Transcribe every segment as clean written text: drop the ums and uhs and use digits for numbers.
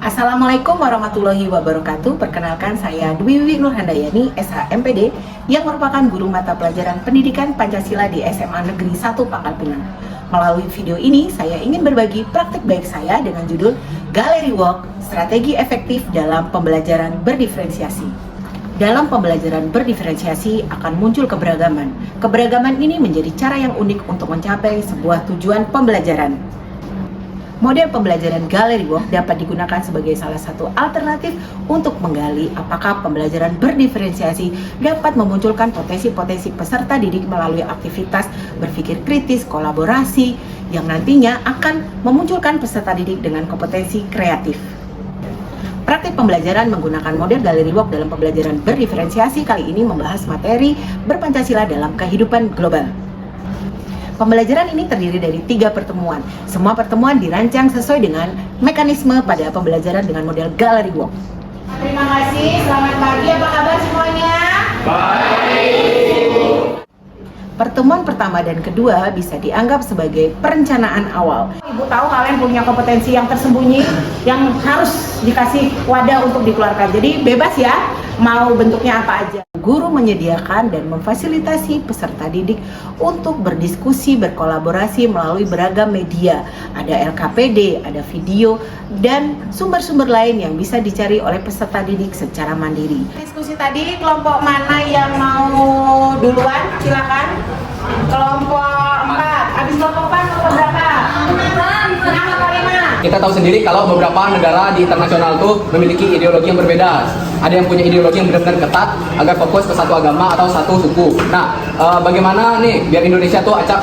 Assalamualaikum warahmatullahi wabarakatuh. Perkenalkan saya Dwi Wiwi Nurhandayani, SHMPD, yang merupakan guru mata pelajaran pendidikan Pancasila di SMA Negeri 1 Pangkal Pinang. Melalui video ini, saya ingin berbagi praktik baik saya dengan judul Gallery Walk, Strategi Efektif dalam Pembelajaran Berdiferensiasi. Dalam pembelajaran berdiferensiasi akan muncul keberagaman. Keberagaman ini menjadi cara yang unik untuk mencapai sebuah tujuan pembelajaran. Model pembelajaran Gallery Walk dapat digunakan sebagai salah satu alternatif untuk menggali apakah pembelajaran berdiferensiasi dapat memunculkan potensi-potensi peserta didik melalui aktivitas berpikir kritis, kolaborasi, yang nantinya akan memunculkan peserta didik dengan kompetensi kreatif. Praktik pembelajaran menggunakan model Gallery Walk dalam pembelajaran berdiferensiasi kali ini membahas materi berpancasila dalam kehidupan global. Pembelajaran ini terdiri dari 3 pertemuan. Semua pertemuan dirancang sesuai dengan mekanisme pada pembelajaran dengan model Gallery Walk. Terima kasih, selamat pagi, apa kabar semuanya? Baik. Pertemuan pertama dan kedua bisa dianggap sebagai perencanaan awal. Ibu tahu kalian punya kompetensi yang tersembunyi yang harus dikasih wadah untuk dikeluarkan. Jadi bebas ya, mau bentuknya apa aja. Guru menyediakan dan memfasilitasi peserta didik untuk berdiskusi, berkolaborasi melalui beragam media. Ada LKPD, ada video, dan sumber-sumber lain yang bisa dicari oleh peserta didik secara mandiri. Diskusi tadi, kelompok mana yang mau duluan? Silakan. Kelompok 4. Habis kelompok 4, kelompok berapa? Kita tahu sendiri kalau beberapa negara di internasional tuh memiliki ideologi yang berbeda. Ada yang punya ideologi yang benar-benar ketat agar fokus ke satu agama atau satu suku. Nah, bagaimana nih biar Indonesia tuh acak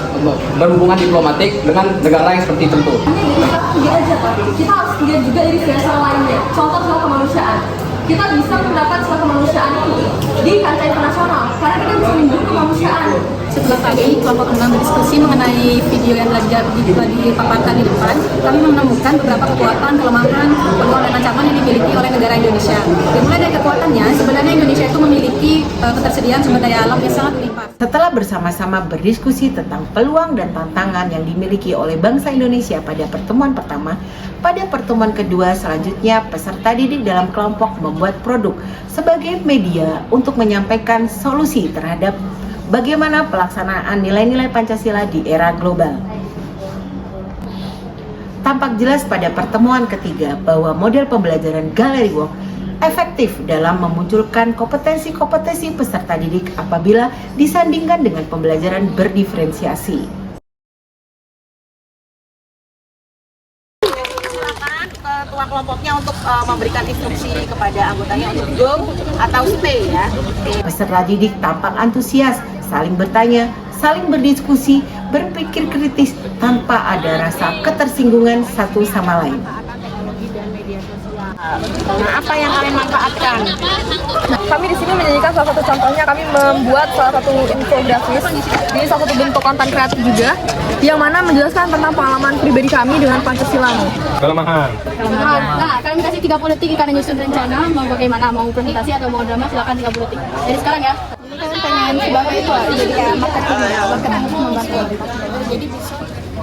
berhubungan diplomatik dengan negara yang seperti itu? Kita aja Pak, kita harus lihat juga dari sila lainnya. Contoh soal kemanusiaan. Kita bisa mendapat soal kemanusiaan ini di kancah internasional karena kita bisa mendukung kemanusiaan. Setelah tadi kelompok 6 berdiskusi mengenai video yang dipaparkan di depan, kami menemukan beberapa kekuatan, kelemahan, peluang dan ancaman yang dimiliki oleh negara Indonesia. Dimulai dari kekuatannya, sebenarnya Indonesia itu memiliki ketersediaan sumber daya alam yang sangat berlimpah. Setelah bersama-sama berdiskusi tentang peluang dan tantangan yang dimiliki oleh bangsa Indonesia pada pertemuan pertama, pada pertemuan kedua selanjutnya peserta didik dalam kelompok membuat produk sebagai media untuk menyampaikan solusi terhadap bagaimana pelaksanaan nilai-nilai Pancasila di era global. Tampak jelas pada pertemuan ketiga bahwa model pembelajaran Gallery Walk efektif dalam memunculkan kompetensi-kompetensi peserta didik apabila disandingkan dengan pembelajaran berdiferensiasi. Ketua kelompoknya untuk memberikan instruksi kepada anggotanya untuk go atau stay ya. Peserta didik tampak antusias, saling bertanya, saling berdiskusi, berpikir kritis tanpa ada rasa ketersinggungan satu sama lain. Nah, apa yang kalian manfaatkan? Kami di sini menyanyikan salah satu contohnya, kami membuat salah satu infografis. Ini salah satu bentuk konten kreatif juga, yang mana menjelaskan tentang pengalaman pribadi kami dengan Pancasila. Kelemahan. Nah, kalian kasih 30 detik karena nyusun rencana, mau bagaimana, mau presentasi atau mau drama, silakan 30 detik. Jadi sekarang ya. Kalian pengen sebagai itu, jadi kayak marketing, membantu. Jadi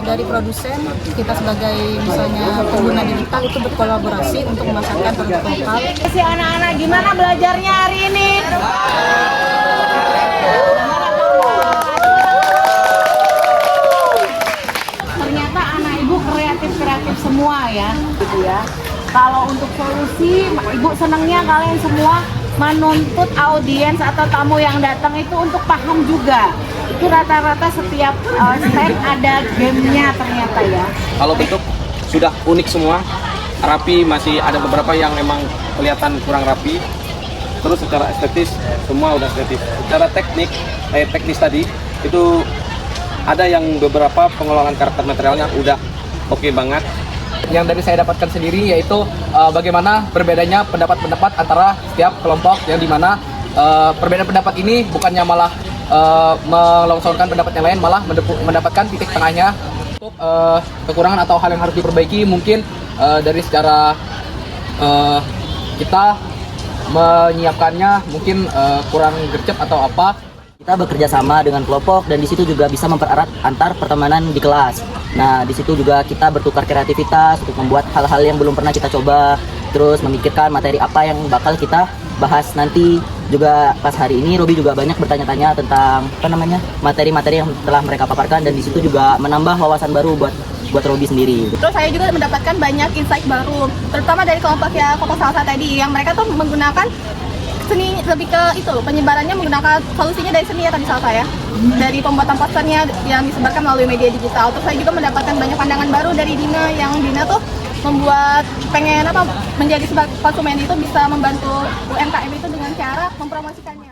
dari produsen, kita sebagai misalnya pengguna digital itu berkolaborasi untuk memasarkan produk lokal. Si anak-anak gimana belajarnya hari ini? Ternyata anak ibu kreatif semua ya, gitu ya. Kalau untuk solusi, ibu senangnya kalian semua menuntut audiens atau tamu yang datang itu untuk paham juga. Itu rata-rata setiap stand ada gamenya ternyata ya. Kalau bentuk sudah unik semua, rapi, masih ada beberapa yang memang kelihatan kurang rapi. Terus secara estetis semua udah estetis. Secara teknis tadi itu ada yang beberapa pengelolaan karakter materialnya udah oke banget. Yang dari saya dapatkan sendiri yaitu bagaimana berbedanya pendapat-pendapat antara setiap kelompok, yang dimana perbedaan pendapat ini bukannya malah melongsorkan pendapat yang lain, malah mendapatkan titik tengahnya untuk kekurangan atau hal yang harus diperbaiki. Mungkin dari secara kita menyiapkannya mungkin kurang gercep atau apa. Kita bekerja sama dengan kelompok dan di situ juga bisa mempererat antar pertemanan di kelas. Nah, di situ juga kita bertukar kreativitas untuk membuat hal-hal yang belum pernah kita coba. terus memikirkan materi apa yang bakal kita bahas nanti. Juga pas hari ini Robi juga banyak bertanya-tanya tentang materi-materi yang telah mereka paparkan, dan di situ juga menambah wawasan baru buat Robi sendiri. Terus saya juga mendapatkan banyak insight baru, terutama dari kelompok salsa tadi, yang mereka tuh menggunakan seni, lebih ke itu penyebarannya menggunakan solusinya dari seni ya tadi salsa ya, dari pembuatan posternya yang disebarkan melalui media digital. Terus saya juga mendapatkan banyak pandangan baru dari Dina, yang Dina tuh membuat pengen menjadi sebagai konsumen itu bisa membantu UMKM itu dengan cara mempromosikannya.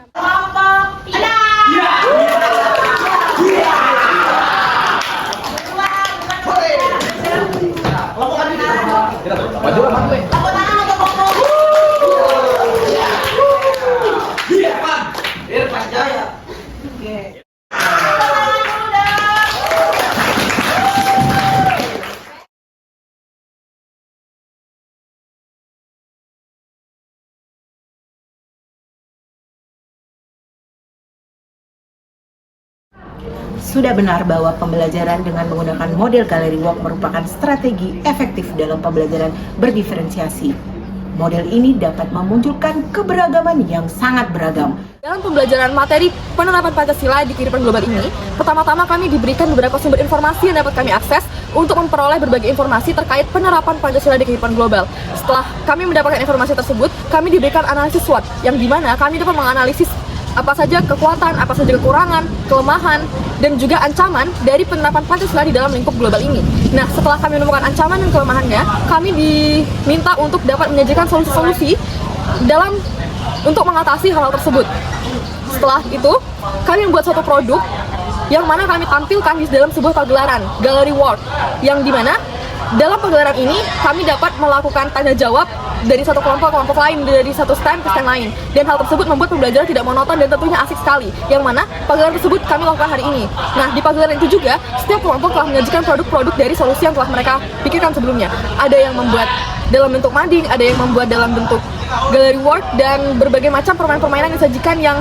Sudah benar bahwa pembelajaran dengan menggunakan model Gallery Walk merupakan strategi efektif dalam pembelajaran berdiferensiasi. Model ini dapat memunculkan keberagaman yang sangat beragam. Dalam pembelajaran materi penerapan Pancasila di kehidupan global ini, pertama-tama kami diberikan beberapa sumber informasi yang dapat kami akses untuk memperoleh berbagai informasi terkait penerapan Pancasila di kehidupan global. Setelah kami mendapatkan informasi tersebut, kami diberikan analisis SWOT, yang dimana kami dapat menganalisis apa saja kekuatan, apa saja kekurangan, kelemahan, dan juga ancaman dari penerapan Pancasila di dalam lingkup global ini. Nah, setelah kami menemukan ancaman dan kelemahannya, kami diminta untuk dapat menyajikan solusi-solusi untuk mengatasi hal-hal tersebut. Setelah itu, kami membuat suatu produk yang mana kami tampilkan di dalam sebuah pagelaran, Gallery Walk, yang dimana dalam pagelaran ini kami dapat melakukan tanya jawab dari satu kelompok lain, dari satu stand ke stand lain, dan hal tersebut membuat pembelajaran tidak monoton dan tentunya asik sekali, yang mana pagelaran tersebut kami lakukan hari ini. Nah, di pagelaran itu juga setiap kelompok telah menyajikan produk-produk dari solusi yang telah mereka pikirkan sebelumnya. Ada yang membuat dalam bentuk mading, ada yang membuat dalam bentuk gallery work, dan berbagai macam permainan-permainan yang disajikan yang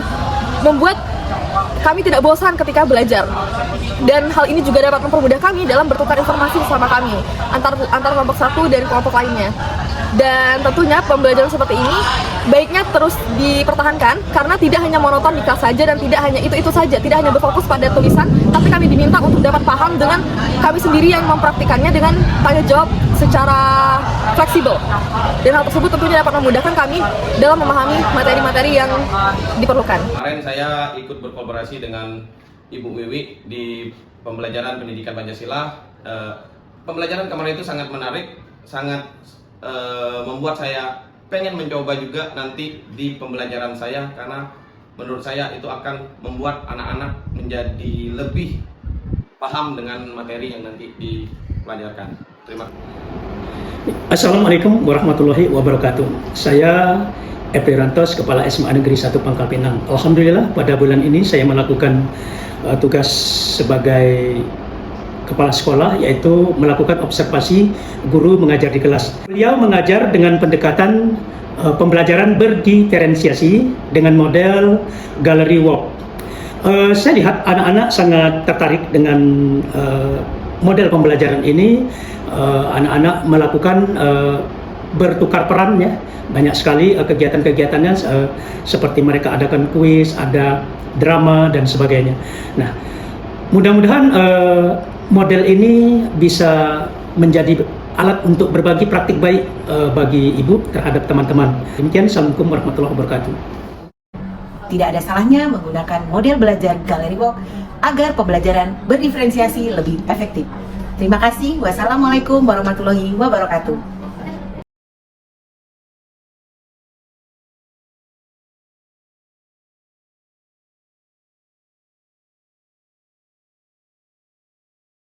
membuat kami tidak bosan ketika belajar. Dan hal ini juga dapat mempermudah kami dalam bertukar informasi bersama kami antar kelompok satu dan kelompok lainnya. Dan tentunya pembelajaran seperti ini baiknya terus dipertahankan, karena tidak hanya monoton di kelas saja dan tidak hanya itu saja, tidak hanya berfokus pada tulisan, tapi kami diminta untuk dapat paham dengan kami sendiri yang mempraktikannya dengan tanya jawab secara fleksibel. Dan hal tersebut tentunya dapat memudahkan kami dalam memahami materi-materi yang diperlukan. Kemarin saya ikut berkolaborasi dengan Ibu Wiwi di pembelajaran pendidikan Pancasila. Pembelajaran kemarin itu sangat menarik, sangat membuat saya pengen mencoba juga nanti di pembelajaran saya, karena menurut saya itu akan membuat anak-anak menjadi lebih paham dengan materi yang nanti dipelajarkan. Terima kasih. Assalamualaikum warahmatullahi wabarakatuh. Saya Epri Rantos, Kepala SMA Negeri 1 Pangkal Pinang. Alhamdulillah pada bulan ini saya melakukan tugas sebagai kepala sekolah, yaitu melakukan observasi guru mengajar di kelas. Beliau mengajar dengan pendekatan pembelajaran berdiferensiasi dengan model Gallery Walk. Saya lihat anak-anak sangat tertarik dengan model pembelajaran ini. Anak-anak melakukan bertukar peran ya. Banyak sekali kegiatan-kegiatannya, seperti mereka adakan kuis, ada drama dan sebagainya. Nah, mudah-mudahan model ini bisa menjadi alat untuk berbagi praktik baik bagi ibu terhadap teman-teman. Demikian, Assalamualaikum warahmatullahi wabarakatuh. Tidak ada salahnya menggunakan model belajar Gallery Walk agar pembelajaran berdiferensiasi lebih efektif. Terima kasih. Wassalamualaikum warahmatullahi wabarakatuh.